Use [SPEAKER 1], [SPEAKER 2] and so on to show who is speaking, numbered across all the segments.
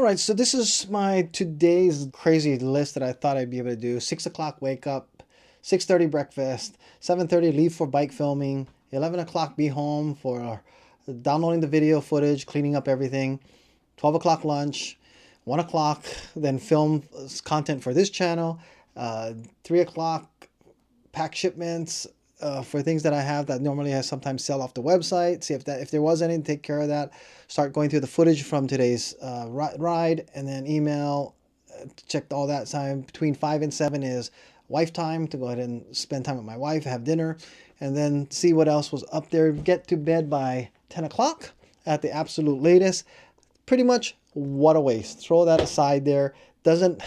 [SPEAKER 1] All right, so this is my today's crazy list that I thought I'd be able to do. 6 o'clock wake up, 6:30 breakfast, 7:30 leave for bike filming, 11 o'clock be home for downloading the video footage, cleaning up everything, 12 o'clock lunch, 1 o'clock then film content for this channel, 3 o'clock pack shipments for things that I have that normally I sometimes sell off the website. See if there was any, take care of that. Start going through the footage from today's ride, and then email. Check all that time. Between 5 and 7 is wife time to go ahead and spend time with my wife, have dinner, and then see what else was up there. Get to bed by 10 o'clock at the absolute latest. Pretty much what a waste. Throw that aside there. Doesn't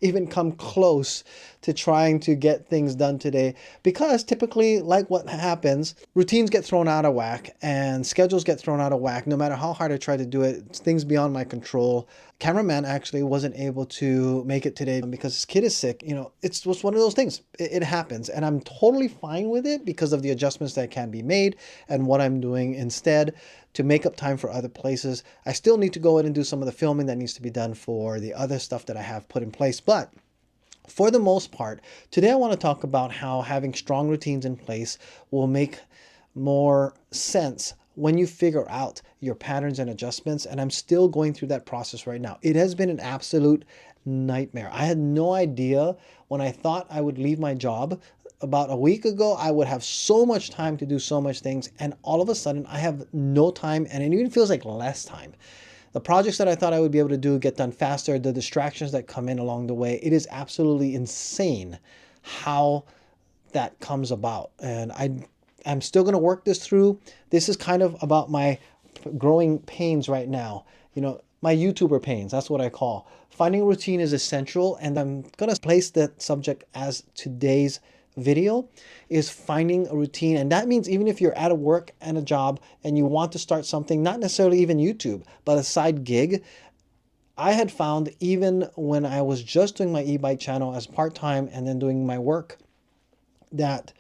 [SPEAKER 1] even come close to trying to get things done today, because typically, like what happens, routines get thrown out of whack and schedules get thrown out of whack. No matter how hard I try to do it, it's things beyond my control. Cameraman actually wasn't able to make it today because his kid is sick. It's just one of those things. It happens, and I'm totally fine with it because of the adjustments that can be made and what I'm doing instead to make up time for other places. I still need to go in and do some of the filming that needs to be done for the other stuff that I have put in place. But for the most part, today I want to talk about how having strong routines in place will make more sense when you figure out your patterns and adjustments. And I'm still going through that process right now. It has been an absolute nightmare. I had no idea when I thought I would leave my job about a week ago, I would have so much time to do so much things. And all of a sudden I have no time, and it even feels like less time. The projects that I thought I would be able to do get done faster. The distractions that come in along the way. It is absolutely insane how that comes about. And I'm still going to work this through. This is kind of about my growing pains right now. My YouTuber pains, that's what I call. Finding a routine is essential, and I'm going to place that subject as today's video is finding a routine. And that means even if you're out of work and a job and you want to start something, not necessarily even YouTube, but a side gig. I had found even when I was just doing my e-bike channel as part-time and then doing my work, that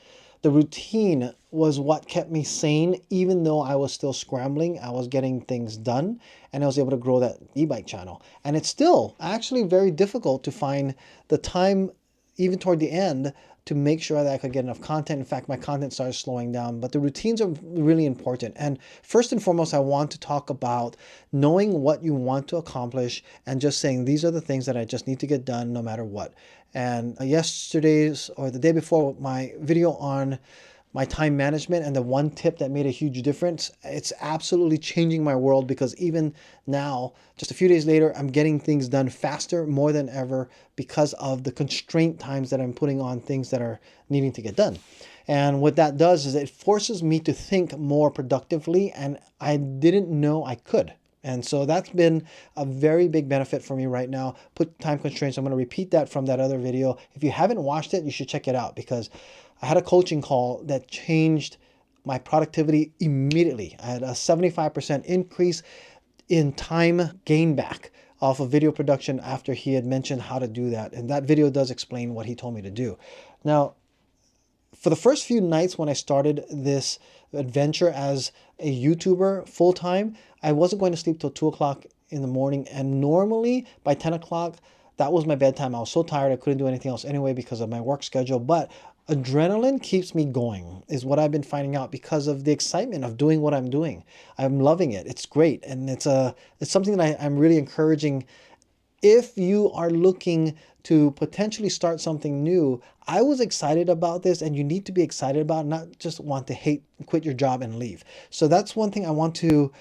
[SPEAKER 1] the routine was what kept me sane. Even though I was still scrambling, I was getting things done, and I was able to grow that e-bike channel. And it's still actually very difficult to find the time, even toward the end, to make sure that I could get enough content. In fact, my content started slowing down, but the routines are really important. And first and foremost, I want to talk about knowing what you want to accomplish and just saying, these are the things that I just need to get done no matter what. And yesterday's or the day before, my video on my time management and the one tip that made a huge difference, it's absolutely changing my world, because even now, just a few days later, I'm getting things done faster, more than ever, because of the constraint times that I'm putting on things that are needing to get done. And what that does is it forces me to think more productively, and I didn't know I could. And so that's been a very big benefit for me right now. Put time constraints. I'm going to repeat that from that other video. If you haven't watched it, you should check it out, because I had a coaching call that changed my productivity immediately. I had a 75% increase in time gain back off of video production after he had mentioned how to do that. And that video does explain what he told me to do. Now, for the first few nights when I started this adventure as a YouTuber full-time, I wasn't going to sleep till 2 o'clock in the morning. And normally by 10 o'clock, that was my bedtime. I was so tired I couldn't do anything else anyway because of my work schedule. But adrenaline keeps me going, is what I've been finding out, because of the excitement of doing what I'm doing. I'm loving it. It's great. And it's something that I'm really encouraging. If you are looking to potentially start something new, I was excited about this, and you need to be excited about it, not just want to quit your job and leave. So that's one thing I want to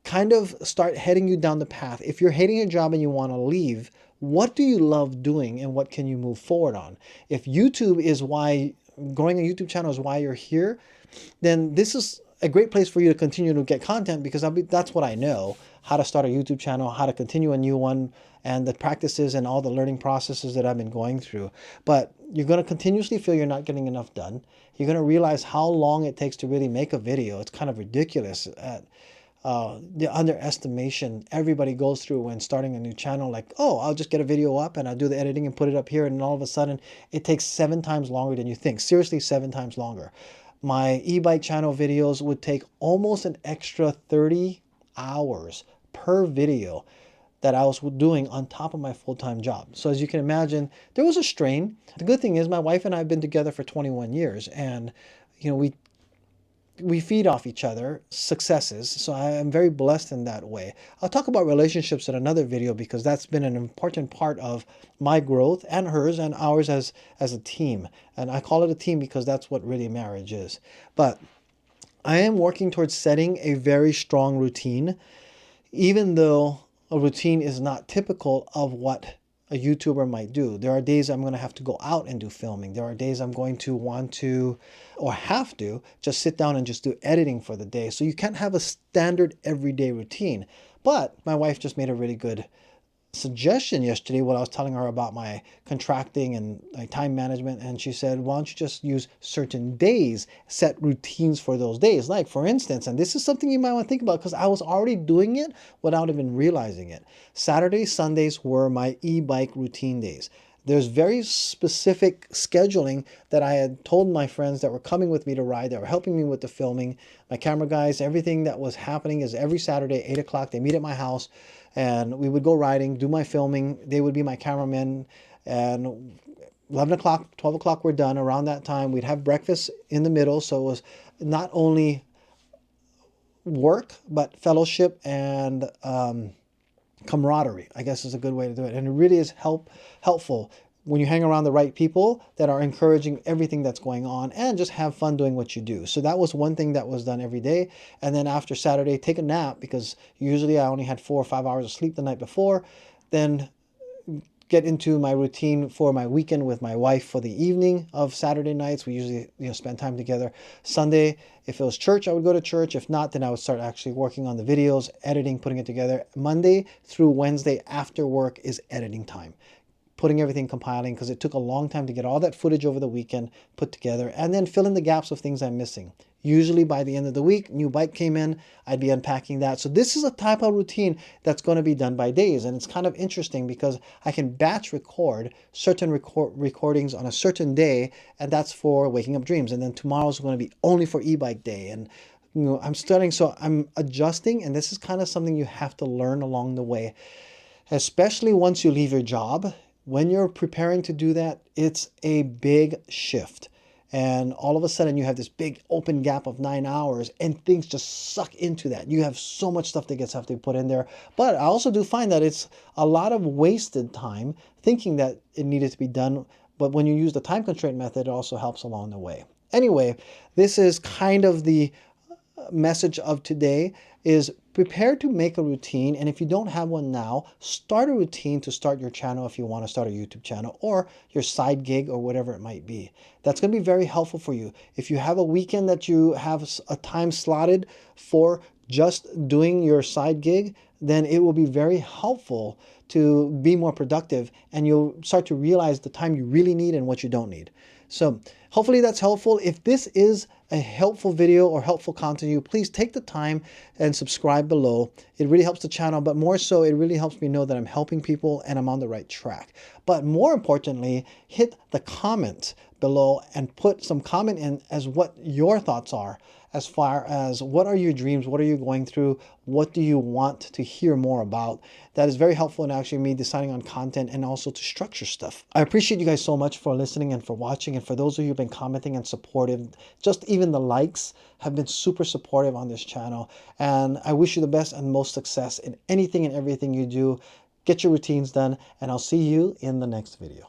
[SPEAKER 1] kind of start heading you down the path. If you're hating your job and you want to leave, what do you love doing and what can you move forward on? If YouTube is why, growing a YouTube channel is why you're here, then this is a great place for you to continue to get content, because that's what I know, how to start a YouTube channel, how to continue a new one, and the practices and all the learning processes that I've been going through. But you're going to continuously feel you're not getting enough done. You're going to realize how long it takes to really make a video. It's kind of ridiculous at the underestimation everybody goes through when starting a new channel. Like, oh, I'll just get a video up and I'll do the editing and put it up here, and all of a sudden it takes 7 times longer than you think. Seriously, 7 times longer. My e-bike channel videos would take almost an extra 30 hours per video that I was doing on top of my full-time job. So as you can imagine, there was a strain. The good thing is my wife and I have been together for 21 years, and we feed off each other successes. So I am very blessed in that way. I'll talk about relationships in another video because that's been an important part of my growth and hers and ours as a team. And I call it a team because that's what really marriage is. But I am working towards setting a very strong routine, even though a routine is not typical of what a YouTuber might do. There are days I'm going to have to go out and do filming. There are days I'm going to want to or have to just sit down and just do editing for the day. So you can't have a standard everyday routine. But my wife just made a really good suggestion yesterday when I was telling her about my contracting and my time management, and she said, why don't you just use certain days, set routines for those days. Like for instance, and this is something you might want to think about because I was already doing it without even realizing it. Saturdays, Sundays were my e-bike routine days. There's very specific scheduling that I had told my friends that were coming with me to ride, that were helping me with the filming, my camera guys. Everything that was happening is every Saturday, 8 o'clock, they meet at my house and we would go riding, do my filming. They would be my cameramen, and 11 o'clock, 12 o'clock, we're done. Around that time, we'd have breakfast in the middle. So it was not only work, but fellowship and camaraderie, I guess is a good way to do it. And it really is helpful when you hang around the right people that are encouraging everything that's going on and just have fun doing what you do. So that was one thing that was done every day. And then after Saturday, take a nap because usually I only had 4 or 5 hours of sleep the night before. Then get into my routine for my weekend with my wife for the evening of Saturday nights. We usually spend time together. Sunday, if it was church, I would go to church. If not, then I would start actually working on the videos, editing, putting it together. Monday through Wednesday after work is editing time, putting everything, compiling, because it took a long time to get all that footage over the weekend put together, and then fill in the gaps of things I'm missing. Usually by the end of the week, new bike came in, I'd be unpacking that. So this is a type of routine that's going to be done by days. And it's kind of interesting because I can batch record certain recordings on a certain day, and that's for Waking Up Dreams. And then tomorrow's going to be only for e-bike day. And I'm starting, so I'm adjusting, and this is kind of something you have to learn along the way, especially once you leave your job. When you're preparing to do that, it's a big shift. And all of a sudden you have this big open gap of 9 hours and things just suck into that. You have so much stuff that gets have to be put in there. But I also do find that it's a lot of wasted time thinking that it needed to be done. But when you use the time constraint method, it also helps along the way. Anyway, this is kind of the message of today is prepare to make a routine. And if you don't have one now, start a routine to start your channel if you want to start a YouTube channel or your side gig or whatever it might be. That's going to be very helpful for you. If you have a weekend that you have a time slotted for just doing your side gig, then it will be very helpful to be more productive, and you'll start to realize the time you really need and what you don't need. So hopefully that's helpful. If this is a helpful video or helpful content to you, please take the time and subscribe below. It really helps the channel, but more so, it really helps me know that I'm helping people and I'm on the right track. But more importantly, hit the comment below and put some comment in as what your thoughts are as far as what are your dreams, what are you going through, what do you want to hear more about. That is very helpful in actually me deciding on content and also to structure stuff. I appreciate you guys so much for listening and for watching, and for those of you who've been commenting and supportive. Just even the likes have been super supportive on this channel, and I wish you the best and most success in anything and everything you do. Get your routines done, and I'll see you in the next video.